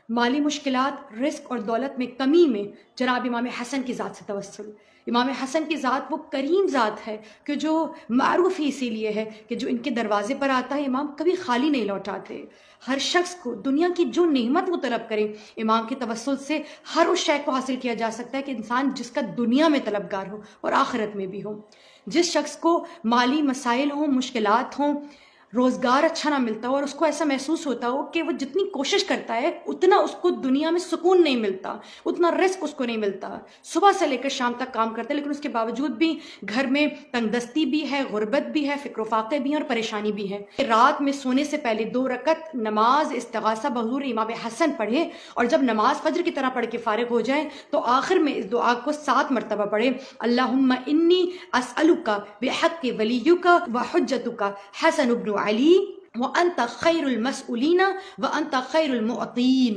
مالی مشکلات، رزق اور دولت میں کمی میں جناب امام حسن کی ذات سے توسل۔ امام حسن کی ذات وہ کریم ذات ہے کہ جو معروف ہی اسی لیے ہے کہ جو ان کے دروازے پر آتا ہے امام کبھی خالی نہیں لوٹاتے۔ ہر شخص کو دنیا کی جو نعمت وہ طلب کرے امام کے توسل سے ہر اس شے کو حاصل کیا جا سکتا ہے کہ انسان جس کا دنیا میں طلبگار ہو اور آخرت میں بھی ہو۔ جس شخص کو مالی مسائل ہوں، مشکلات ہوں، روزگار اچھا نہ ملتا ہو اور اس کو ایسا محسوس ہوتا ہو کہ وہ جتنی کوشش کرتا ہے اتنا اس کو دنیا میں سکون نہیں ملتا، اتنا رزق اس کو نہیں ملتا، صبح سے لے کر شام تک کام کرتا ہے لیکن اس کے باوجود بھی گھر میں تنگ دستی بھی ہے، غربت بھی ہے، فکر و فاقے بھی ہیں اور پریشانی بھی ہے، رات میں سونے سے پہلے 2 رکعت نماز استغاثہ بحضور امام حسن پڑھے اور جب نماز فجر کی طرح پڑھ کے فارغ ہو جائیں تو آخر میں اس دعا کو 7 مرتبہ پڑھے، اللہم انی اسألک بحق ولیک وحجتک حسن بن علی وانت خیر المسئولین وانت خیر المعطین۔